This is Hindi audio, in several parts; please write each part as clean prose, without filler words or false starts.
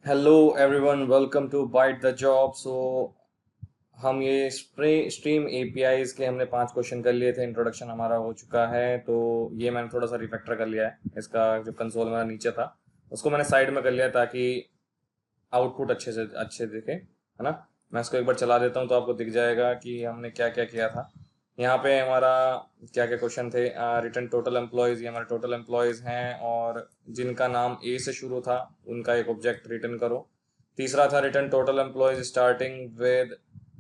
Hello everyone, welcome to bite the job. हम ये स्ट्रीम एपीआईज के हमने 5 क्वेश्चन कर लिए थे। इंट्रोडक्शन हमारा हो चुका है, तो ये मैंने थोड़ा सा रिफैक्टर कर लिया है। इसका जो कंसोल मेरा नीचे था उसको मैंने साइड में कर लिया ताकि आउटपुट अच्छे दिखे, है ना। मैं इसको एक बार चला देता हूँ तो आपको दिख जाएगा कि हमने क्या क्या किया था। यहाँ पे हमारा क्या क्या क्वेश्चन थे। रिटर्न टोटल एम्प्लॉयज़, ये हमारे टोटल एम्प्लॉयज़ हैं और जिनका नाम ए से शुरू था उनका एक ऑब्जेक्ट रिटर्न करो। तीसरा था return total employees starting with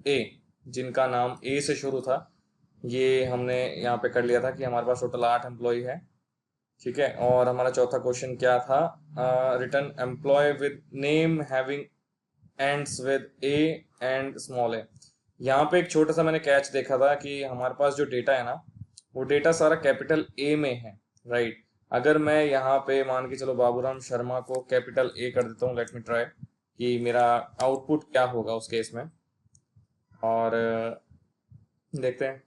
A, जिनका नाम ए से शुरू था। ये हमने यहाँ पे कर लिया था कि हमारे पास टोटल 8 एम्प्लॉय है। ठीक है, और हमारा चौथा क्वेश्चन क्या था? Return employee with name having ends with A and small A. यहाँ पे एक छोटा सा मैंने कैच देखा था कि हमारे पास जो डेटा है ना, वो डेटा सारा कैपिटल ए में है, राइट। अगर मैं यहाँ पे मान के चलो बाबूराम शर्मा को कैपिटल ए कर देता हूँ, लेट मी ट्राई कि मेरा आउटपुट क्या होगा उस केस में। और देखते हैं।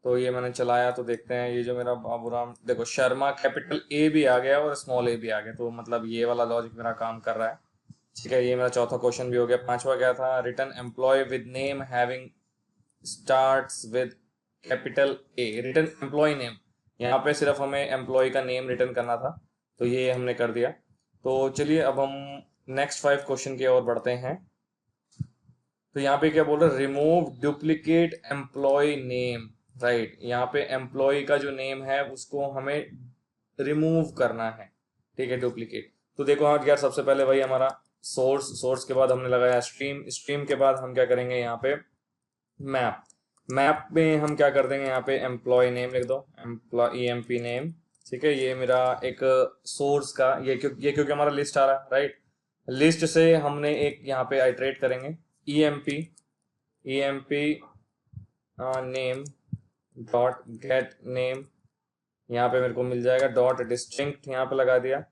तो ये मैंने चलाया तो देखते हैं, ये जो मेरा बाबूराम, देखो शर्मा कैपिटल ए भी आ गया और स्मॉल ए भी आ गया, तो मतलब ये वाला लॉजिक मेरा काम कर रहा है। ठीक है, ये मेरा चौथा क्वेश्चन भी हो गया। पांचवा क्या था? Return employee with name having starts with capital A, return employee name. यहाँ पे सिर्फ हमें एम्प्लॉय का नेम रिटर्न करना था, तो ये हमने कर दिया। तो चलिए अब हम नेक्स्ट 5 क्वेश्चन की ओर बढ़ते हैं। तो यहाँ पे क्या बोल रहे हैं? Remove duplicate employee name, right. यहाँ पे एम्प्लॉय का जो नेम है उसको हमें रिमूव करना है। ठीक है, डुप्लीकेट। तो देखो हाँ यार, सबसे पहले वही हमारा सोर्स के बाद हमने लगाया स्ट्रीम, स्ट्रीम के बाद हम क्या करेंगे यहाँ पे? मैप। मैप में हम क्या कर देंगे? यहाँ पे एम्प्लॉय नेम लिख दो, एम्प्लॉय ईएमपी नेम। ठीक है, ये मेरा एक सोर्स का ये क्योंकि हमारा लिस्ट आ रहा है, राइट। लिस्ट से हमने एक यहाँ पे आइट्रेट करेंगे, EMP EMP name dot get name. यहाँ पे मेरे को मिल जाएगा डॉट डिस्टिंक्ट, यहाँ पे लगा दिया।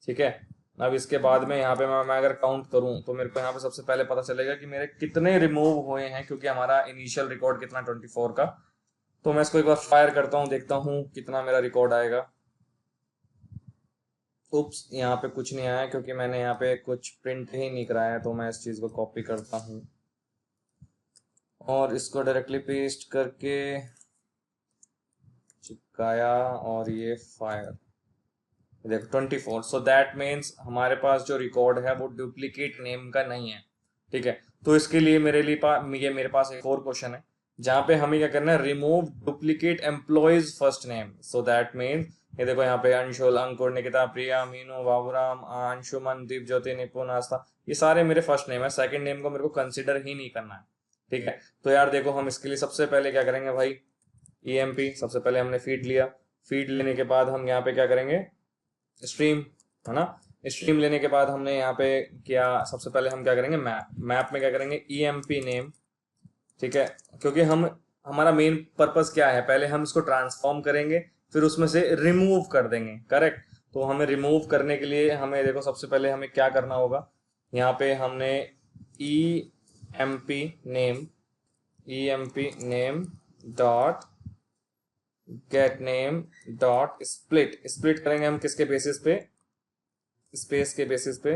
ठीक है, अब इसके बाद में यहाँ पे मैं अगर काउंट करूँ तो मेरे को यहाँ पे सबसे पहले पता चलेगा कि मेरे कितने रिमूव हुए हैं, क्योंकि हमारा इनिशियल रिकॉर्ड कितना 24 का। तो मैं इसको एक बार फायर करता हूँ, देखता हूँ कितना मेरा रिकॉर्ड आएगा। उप्स, यहाँ पे कुछ नहीं आया क्योंकि मैंने यहाँ पे कुछ प्रिंट ही नहीं कराया, तो मैं इस चीज़ को कॉपी करता हूँ और इसको डायरेक्टली पेस्ट करके चिपकाया और ये फायर। देखो 24, सो दैट मीन्स हमारे पास जो रिकॉर्ड है वो डुप्लीकेट नेम का नहीं है। ठीक है, तो इसके लिए मेरे पास एक और क्वेश्चन है जहाँ पे हमें क्या करना है? Remove duplicate employees first name. So that means ये देखो यहाँ पे अंशुल, अंकुर, निकिता, प्रिया, मीनू, बाबूराम, अंशुमन, दीप ज्योति, निपुण, आस्था, ये सारे मेरे फर्स्ट नेम है। सेकंड नेम को मेरे को कंसिडर ही नहीं करना है। ठीक है, तो यार देखो हम इसके लिए सबसे पहले क्या करेंगे भाई? ईएमपी सबसे पहले हमने फीड लिया। फीड लेने के बाद हम यहाँ पे क्या करेंगे? स्ट्रीम, है ना। स्ट्रीम लेने के बाद हमने यहाँ पे क्या, सबसे पहले हम क्या करेंगे? मैप। मैप में क्या करेंगे? EMP name. ठीक है, क्योंकि हम हमारा मेन पर्पस क्या है? पहले हम इसको ट्रांसफॉर्म करेंगे, फिर उसमें से रिमूव कर देंगे, करेक्ट। तो हमें रिमूव करने के लिए हमें देखो सबसे पहले हमें क्या करना होगा? यहाँ पे हमने E M P name dot get name dot split. Split करेंगे हम किसके बेसिस पे? स्पेस के बेसिस पे।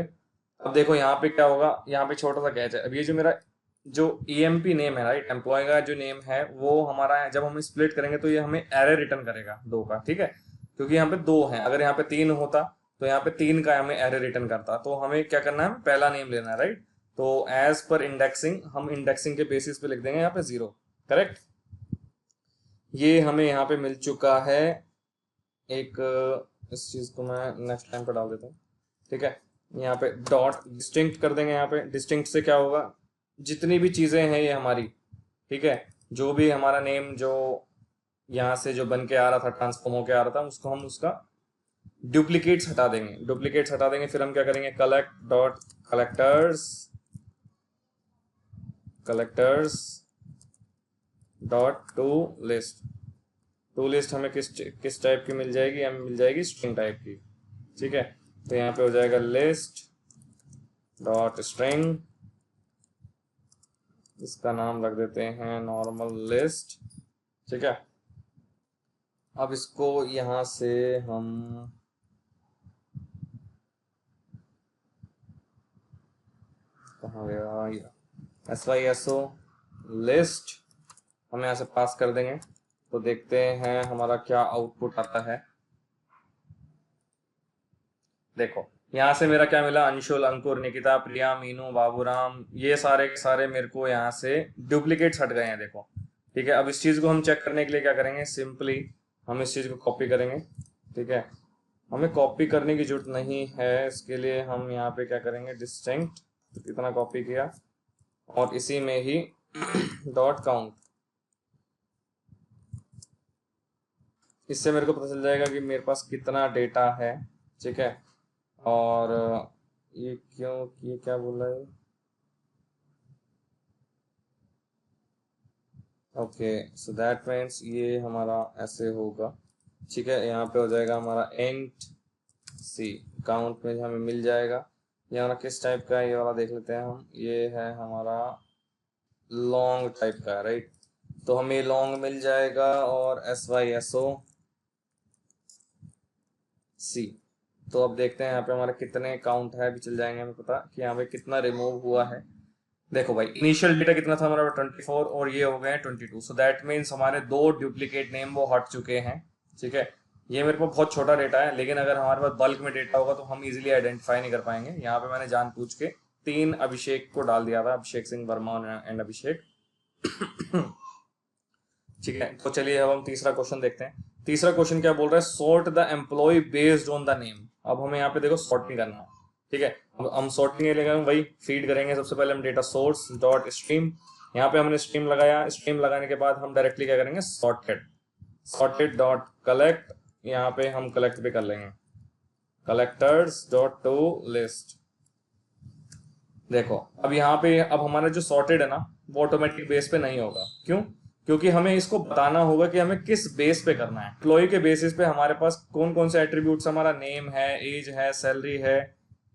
अब देखो यहाँ पे क्या होगा, यहाँ पे छोटा सा कैच है। अब ये जो मेरा जो ईएमपी नेम है, राइट, एम्प्लॉय का जो नेम है वो हमारा है, जब हम स्प्लिट करेंगे तो ये हमें एरे रिटर्न करेगा 2 का। ठीक है, क्योंकि यहाँ पे 2 है, अगर यहाँ पे 3 होता तो यहाँ पे 3 का हमें एरे रिटर्न करता। तो हमें क्या करना है? पहला नेम लेना है, राइट। तो एज पर इंडेक्सिंग, हम इंडेक्सिंग के बेसिस पे लिख देंगे यहाँ पे 0, करेक्ट। ये हमें यहाँ पे मिल चुका है। एक इस चीज को मैं नेक्स्ट टाइम पे डाल देता हूँ। ठीक है, यहाँ पे डॉट डिस्टिंक्ट कर देंगे। यहाँ पे डिस्टिंक्ट से क्या होगा? जितनी भी चीजें हैं ये हमारी, ठीक है, जो भी हमारा नेम जो यहाँ से जो बन के आ रहा था, ट्रांसफॉर्म होके आ रहा था, उसको हम उसका डुप्लीकेट्स हटा देंगे। डुप्लीकेट्स हटा देंगे, फिर हम क्या करेंगे? Collect dot collectors collectors dot to list. To list हमें किस टाइप की मिल जाएगी? हमें मिल जाएगी स्ट्रिंग टाइप की। ठीक है, तो यहाँ पे हो जाएगा लिस्ट डॉट स्ट्रिंग, इसका नाम रख देते हैं नॉर्मल लिस्ट। ठीक है, अब इसको यहाँ से हम कहाँ गया, SYSO लिस्ट हम यहाँ से पास कर देंगे। तो देखते हैं हमारा क्या आउटपुट आता है। देखो यहाँ से मेरा क्या मिला, अंशुल, अंकुर, निकिता, प्रिया, मीनू, बाबूराम, ये सारे के सारे मेरे को यहाँ से डुप्लीकेट्स हट गए हैं। देखो ठीक है, अब इस चीज को हम चेक करने के लिए क्या करेंगे, सिंपली हम इस चीज को कॉपी करेंगे। ठीक है, हमें कॉपी करने की जरूरत नहीं है, इसके लिए हम यहाँ पे क्या करेंगे, डिस्टिंक्ट, इतना कॉपी किया और इसी में ही डॉट काउंट, इससे मेरे को पता चल जाएगा कि मेरे पास कितना डेटा है। ठीक है, और ये क्या बोल रहा है, ओके सो दैट मीन्स ये हमारा ऐसे होगा। ठीक है, यहाँ पे हो जाएगा हमारा एंट सी, काउंट में हमें मिल जाएगा। ये हमारा किस टाइप का है, ये वाला देख लेते हैं हम, ये है हमारा लॉन्ग टाइप का, राइट। तो हमें लॉन्ग मिल जाएगा और SYSO सी। तो अब देखते हैं यहाँ पे हमारे कितने काउंट है, अभी चल जाएंगे हमें पता कि यहाँ पे कितना रिमूव हुआ है। देखो भाई, इनिशियल डेटा कितना था हमारा 24 और ये हो गए 22, सो दैट मीन्स हमारे दो डुप्लीकेट नेम वो हट चुके हैं। ठीक है, ये मेरे को बहुत छोटा डेटा है, लेकिन अगर हमारे पास बल्क में डेटा होगा तो हम इजीली आइडेंटिफाई नहीं कर पाएंगे। यहाँ पे मैंने जानबूझ के 3 अभिषेक को डाल दिया था, अभिषेक सिंह वर्मा एंड अभिषेक। ठीक है, तो चलिए अब हम तीसरा क्वेश्चन देखते हैं। तीसरा क्वेश्चन क्या बोल रहा है, sort the employee based on the name. अब हमें यहाँ पे देखो सॉर्टिंग करना है। ठीक है, अब हम सॉर्टिंग लेंगे, वही फीड करेंगे। सबसे पहले हम डेटा सोर्स डॉट स्ट्रीम, यहाँ पे हमने स्ट्रीम लगाया, स्ट्रीम लगाने के बाद हम डायरेक्टली क्या करेंगे, सॉर्टेड, सॉर्टेड डॉट कलेक्ट, यहाँ पे हम कलेक्ट भी कर लेंगे, कलेक्टर्स डॉट टू लिस्ट। देखो अब यहाँ पे अब हमारा जो सॉर्टेड है ना, वो ऑटोमेटिक बेस पे नहीं होगा। क्यों? क्योंकि हमें इसको बताना होगा कि हमें किस बेस पे करना है। एम्प्लॉय के बेसिस पे हमारे पास कौन कौन से एट्रीब्यूट्स, हमारा नेम है, एज है, सैलरी है,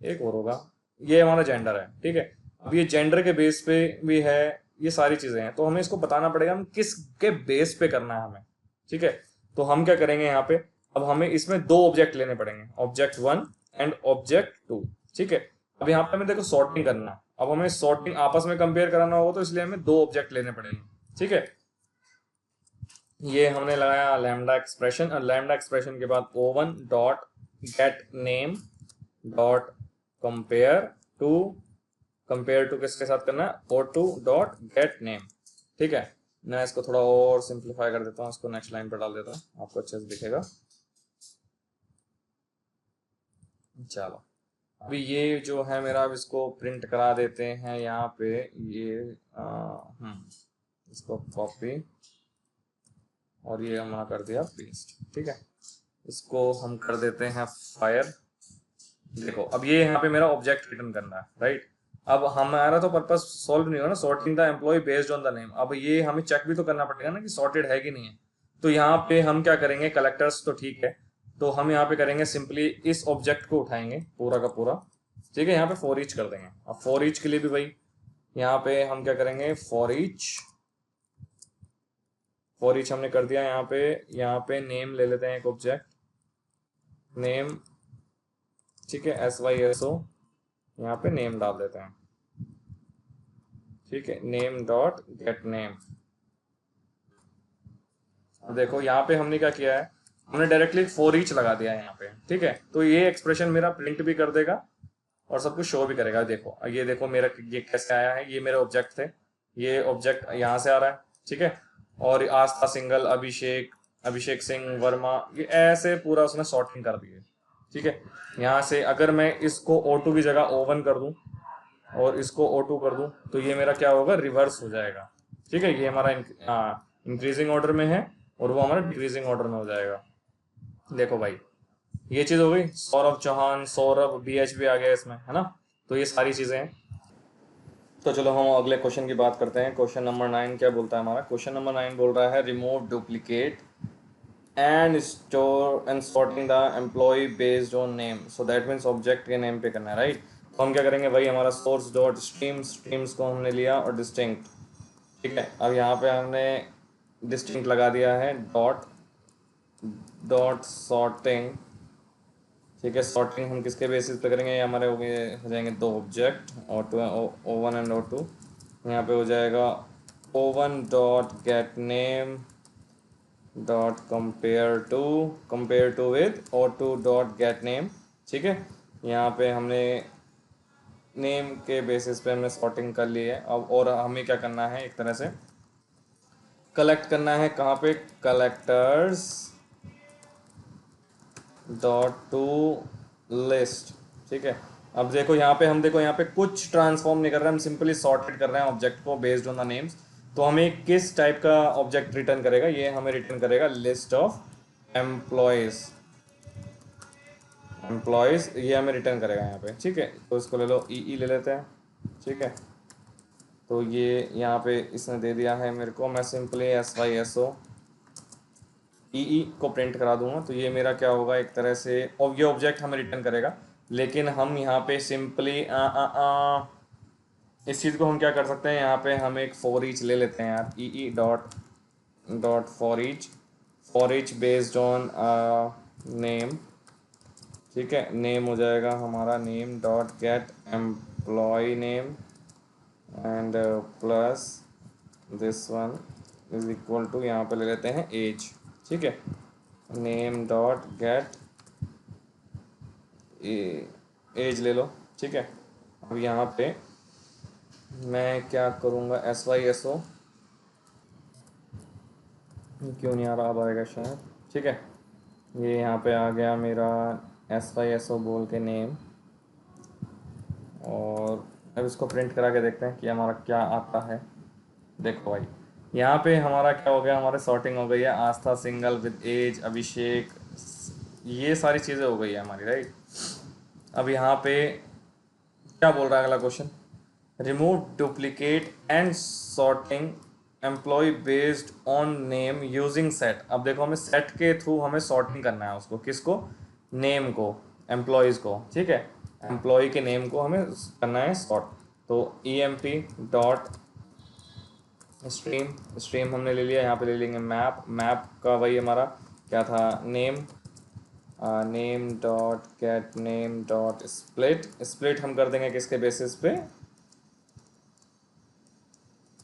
एक और होगा, ये हमारा जेंडर है। ठीक है, अब ये जेंडर के बेस पे भी है, ये सारी चीजें हैं, तो हमें इसको बताना पड़ेगा हम किस के बेस पे करना है हमें। ठीक है, तो हम क्या करेंगे यहाँ पे, अब हमें इसमें 2 ऑब्जेक्ट लेने पड़ेंगे, ऑब्जेक्ट 1 एंड ऑब्जेक्ट 2। ठीक है, अब यहाँ पे हमें देखो सॉर्टिंग करना है, अब हमें सॉर्टिंग आपस में कंपेयर कराना होगा, तो इसलिए हमें 2 ऑब्जेक्ट लेने पड़ेंगे। ठीक है, ये हमने लगाया लैम्डा एक्सप्रेशन, और लैम्डा एक्सप्रेशन के बाद O1 dot get name dot compare to, compare to किसके साथ करना है, O2 डॉट गेट नेम। ठीक है, मैं इसको थोड़ा और सिंप्लीफाई कर देता हूँ, इसको नेक्स्ट लाइन पर डाल देता हूँ, आपको अच्छे से दिखेगा। चलो अभी ये जो है मेरा, अब इसको प्रिंट करा देते हैं यहाँ पे, ये इसको कॉपी और ये हमने कर दिया पेस्ट। ठीक है, इसको हम कर देते हैं फायर। देखो अब ये यहाँ पे मेरा ऑब्जेक्ट रिटर्न करना है, राइट। अब हमारा तो पर्पस सॉल्व नहीं हो ना, sorting the employee based on the name. अब ये हमें चेक भी तो करना पड़ेगा ना कि सॉर्टेड है कि नहीं है। तो यहाँ पे हम क्या करेंगे, कलेक्टर्स तो ठीक है, तो हम यहाँ पे करेंगे सिंपली इस ऑब्जेक्ट को उठाएंगे पूरा का पूरा। ठीक है, यहाँ पे फॉर ईच कर देंगे। अब फॉर ईच के लिए भी भाई यहाँ पे हम क्या करेंगे, फॉर ईच, फॉर ईच हमने कर दिया। यहाँ पे नेम ले लेते हैं एक ऑब्जेक्ट, नेम। ठीक है, SYSO, यहाँ पे नेम डाल देते हैं। ठीक है, नेम डॉट गेट नेम। देखो यहाँ पे हमने क्या किया है, हमने डायरेक्टली फॉर ईच लगा दिया है यहाँ पे। ठीक है, तो ये एक्सप्रेशन मेरा प्रिंट भी कर देगा और सब कुछ शो भी करेगा। देखो ये देखो मेरा ये कैसे आया है, ये मेरे ऑब्जेक्ट थे, ये ऑब्जेक्ट यहाँ से आ रहा है। ठीक है, और आस्था सिंगल, अभिषेक, अभिषेक सिंह वर्मा, ये ऐसे पूरा उसने सॉर्टिंग कर दी है। ठीक है, यहाँ से अगर मैं इसको O2 की जगह O1 कर दूं और इसको O2 कर दूं, तो ये मेरा क्या होगा, रिवर्स हो जाएगा। ठीक है, ये हमारा इंक्रीजिंग ऑर्डर में है और वो हमारा डिक्रीजिंग ऑर्डर में हो जाएगा। देखो भाई, ये चीज हो गई। सौरभ चौहान, सौरभ, BH भी आ गया इसमें, है ना। तो ये सारी चीजें हैं। तो चलो हम अगले क्वेश्चन की बात करते हैं। क्वेश्चन नंबर 9 क्या बोलता है हमारा, क्वेश्चन नंबर 9 बोल रहा है remove duplicate and store and sorting the employee based on name. So that means object के नेम पे करना है, राइट। तो हम क्या करेंगे भाई, हमारा सोर्स डॉट स्ट्रीम, स्ट्रीम्स को हमने लिया और डिस्टिंक्ट। ठीक है, अब यहाँ पे हमने डिस्टिंक्ट लगा दिया है, डॉट डॉट सॉर्टिंग। ठीक है, सॉर्टिंग हम किसके बेसिस पे करेंगे, ये हमारे हो जाएंगे दो object, O one and O two. यहाँ पे हो जाएगा O one dot get name dot compare to with O two dot get name. ठीक है, यहाँ पे हमने नेम के बेसिस पे हमने सॉर्टिंग कर ली है। अब और हमें क्या करना है, एक तरह से कलेक्ट करना है, कहाँ पे, कलेक्टर्स डॉट टू लिस्ट। ठीक है, अब देखो यहाँ पे हम, देखो यहाँ पे कुछ ट्रांसफॉर्म नहीं कर रहे हैं, हम सिंपली सॉर्टेड कर रहे हैं ऑब्जेक्ट को बेस्ड ऑन द नेम्स। तो हमें किस टाइप का ऑब्जेक्ट रिटर्न करेगा, ये हमें रिटर्न करेगा लिस्ट ऑफ एम्प्लॉयज। एम्प्लॉयज ये हमें रिटर्न करेगा यहाँ पे। ठीक है, तो इसको ले लो, ई ले लेते हैं। ठीक है, तो ये यहाँ पे इसने दे दिया है मेरे को, मैं सिंपली SYSO ई को प्रिंट करा दूंगा। तो ये मेरा क्या होगा, एक तरह से, और ये ऑब्जेक्ट हमें रिटर्न करेगा। लेकिन हम यहाँ पे सिंपली इस चीज़ को हम क्या कर सकते हैं, यहाँ पे हम एक फॉर ईच ले लेते हैं यार, e dot dot for each based on name. ठीक है, नेम हो जाएगा हमारा name dot get employ name and plus this one is equal to, यहाँ पे ले लेते हैं एज। ठीक है, नेम डॉट गेट एज ले लो। ठीक है, अब यहाँ पे मैं क्या करूँगा, SYSO क्यों नहीं आ रहा, अब आएगा शायद। ठीक है, ये यहाँ पे आ गया मेरा SYSO बोल के नेम, और अब इसको प्रिंट करा के देखते हैं कि हमारा क्या आता है। देखो भाई, यहाँ पे हमारा क्या हो गया, हमारे सॉर्टिंग हो गई है, आस्था सिंगल विद एज अभिषेक, ये सारी चीज़ें हो गई है हमारी, राइट। अब यहाँ पे क्या बोल रहा है अगला question, remove duplicate and sorting employ based on name using set. अब देखो हमें सेट के थ्रू हमें सॉर्टिंग करना है उसको, किसको, नेम को, एम्प्लॉयज़ को। ठीक है, एम्प्लॉय के नेम को हमें करना है सॉर्ट। तो emp डॉट स्ट्रीम हमने ले लिया, यहाँ पे ले लेंगे मैप का वही हमारा क्या था, name dot get name dot split हम कर देंगे किसके बेसिस पे,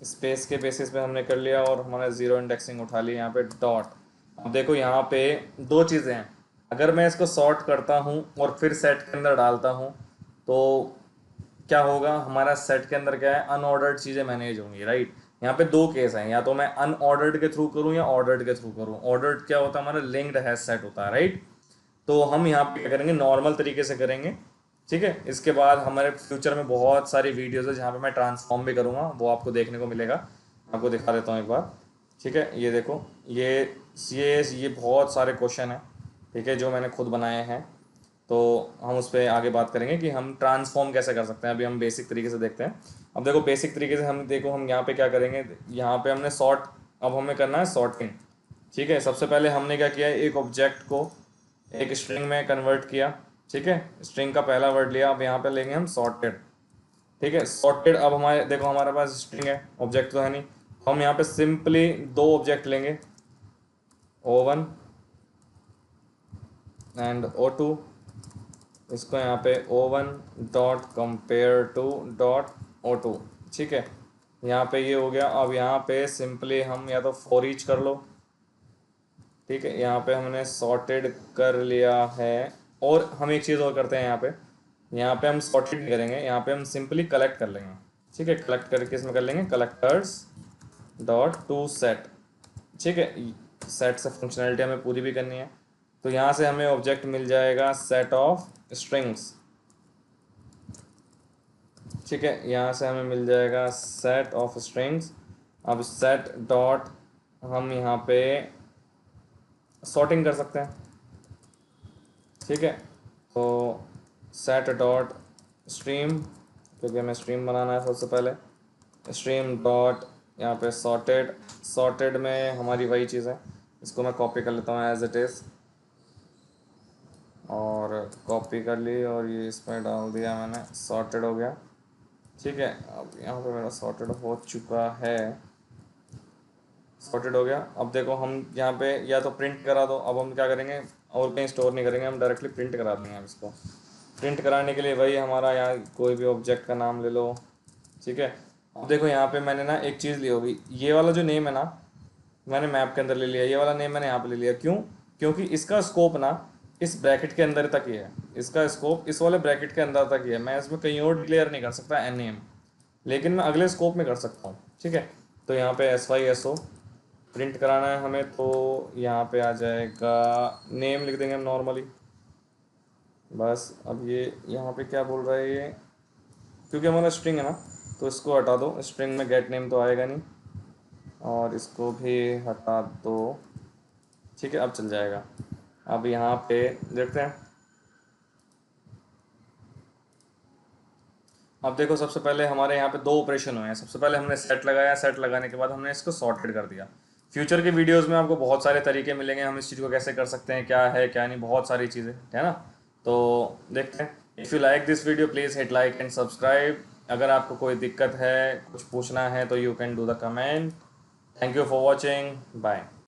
स्पेस के बेसिस पे हमने कर लिया, और हमारा जीरो इंडेक्सिंग उठा ली यहाँ पे डॉट। अब देखो यहाँ पे दो चीज़ें हैं, अगर मैं इसको सॉर्ट करता हूँ और फिर सेट के अंदर डालता हूँ तो क्या होगा, हमारा सेट के अंदर क्या है, अनऑर्डर्ड चीज़ें मैनेज होंगी, राइट। यहाँ पे दो केस हैं, या तो मैं अनऑर्डर्ड के थ्रू करूँ या ऑर्डर्ड के थ्रू करूँ। ऑर्डर्ड क्या होता है, हमारा लिंक्ड हैश सेट होता है, राइट। तो हम यहाँ पे क्या करेंगे, नॉर्मल तरीके से करेंगे। ठीक है, इसके बाद हमारे फ्यूचर में बहुत सारी वीडियोस है जहाँ पे मैं ट्रांसफॉर्म भी करूँगा, वो आपको देखने को मिलेगा। आपको दिखा देता हूँ एक बार। ठीक है, ये देखो, ये बहुत सारे क्वेश्चन हैं, ठीक है, जो मैंने खुद बनाए हैं। तो हम उस पर आगे बात करेंगे कि हम ट्रांसफॉर्म कैसे कर सकते हैं। अभी हम बेसिक तरीके से देखते हैं। अब देखो बेसिक तरीके से हम देखो, हम यहाँ पे क्या करेंगे, यहाँ पे हमने सॉर्ट, अब हमें करना है सॉर्टिंग। ठीक है, सबसे पहले हमने क्या किया, एक ऑब्जेक्ट को एक स्ट्रिंग में कन्वर्ट किया। ठीक है, स्ट्रिंग का पहला वर्ड लिया, अब यहाँ पे लेंगे हम सॉर्टेड। ठीक है, सॉर्टेड, अब हमारे देखो हमारे पास स्ट्रिंग है, ऑब्जेक्ट तो है नहीं। हम यहाँ पे सिंपली दो ऑब्जेक्ट लेंगे, O1 एंड O2। इसको यहाँ पे O1 dot compare to dot O2। ठीक है, यहाँ पे ये हो गया। अब यहाँ पे सिंपली हम या तो फॉर ईच कर लो। ठीक है, यहाँ पे हमने सॉर्टेड कर लिया है। और हम एक चीज़ और करते हैं, यहाँ पे हम सॉर्टेड नहीं करेंगे, यहाँ पे हम सिंपली कलेक्ट कर लेंगे। ठीक है, कलेक्ट करके इसमें कर लेंगे कलेक्टर्स डॉट टू सेट। ठीक है, सेट से फंक्शनैलिटी हमें पूरी भी करनी है। तो यहाँ से हमें ऑब्जेक्ट मिल जाएगा सेट ऑफ स्ट्रिंग्स। ठीक है, यहाँ से हमें मिल जाएगा सेट ऑफ स्ट्रिंग्स। अब सेट डॉट हम यहाँ पे सॉर्टिंग कर सकते हैं। ठीक है, तो सेट डॉट स्ट्रीम, क्योंकि हमें स्ट्रीम बनाना है सबसे पहले, स्ट्रीम डॉट यहाँ पे सॉर्टेड। सॉर्टेड में हमारी वही चीज़ है, इसको मैं कॉपी कर लेता हूँ एज इट इज़, और कॉपी कर ली और ये इसमें डाल दिया मैंने, सॉर्टेड हो गया। ठीक है, अब यहाँ पे मेरा सॉर्टेड हो चुका है, सॉर्टेड हो गया। अब देखो हम यहाँ पे या तो प्रिंट करा दो, अब हम क्या करेंगे, और कहीं स्टोर नहीं करेंगे, हम डायरेक्टली प्रिंट करा देंगे। हम इसको प्रिंट कराने के लिए वही हमारा यहाँ कोई भी ऑब्जेक्ट का नाम ले लो, ठीक है। अब देखो यहाँ पे मैंने ना एक चीज़ ली होगी, ये वाला जो नेम है ना मैंने मैप के अंदर ले लिया, ये वाला नेम मैंने यहाँ पे ले लिया। क्यों? क्योंकि इसका स्कोप ना इस ब्रैकेट के अंदर तक ही है, इसका स्कोप इस वाले ब्रैकेट के अंदर तक ही है। मैं इसमें कहीं और डिक्लेयर नहीं कर सकता एन नेम, लेकिन मैं अगले स्कोप में कर सकता हूँ, ठीक है। तो यहाँ पे SYSO प्रिंट कराना है हमें, तो यहाँ पे आ जाएगा नेम लिख देंगे हम नॉर्मली बस। अब ये यहाँ पे क्या बोल रहा है ये, क्योंकि हमारा स्ट्रिंग है ना, तो इसको हटा दो, स्ट्रिंग में गेट नेम तो आएगा नहीं, और इसको भी हटा दो, ठीक है। अब चल जाएगा। अब यहाँ पे देखते हैं। अब देखो सबसे पहले हमारे यहाँ पे दो ऑपरेशन हुए हैं। सबसे पहले हमने सेट लगाया, सेट लगाने के बाद हमने इसको सॉर्टेड कर दिया। फ्यूचर के वीडियोस में आपको बहुत सारे तरीके मिलेंगे, हम इस चीज़ को कैसे कर सकते हैं, क्या है क्या नहीं, बहुत सारी चीज़ें है ना। तो देखते हैं। If you like this video please hit like and subscribe. अगर आपको कोई दिक्कत है, कुछ पूछना है, तो you can do the comment. Thank you for watching, bye.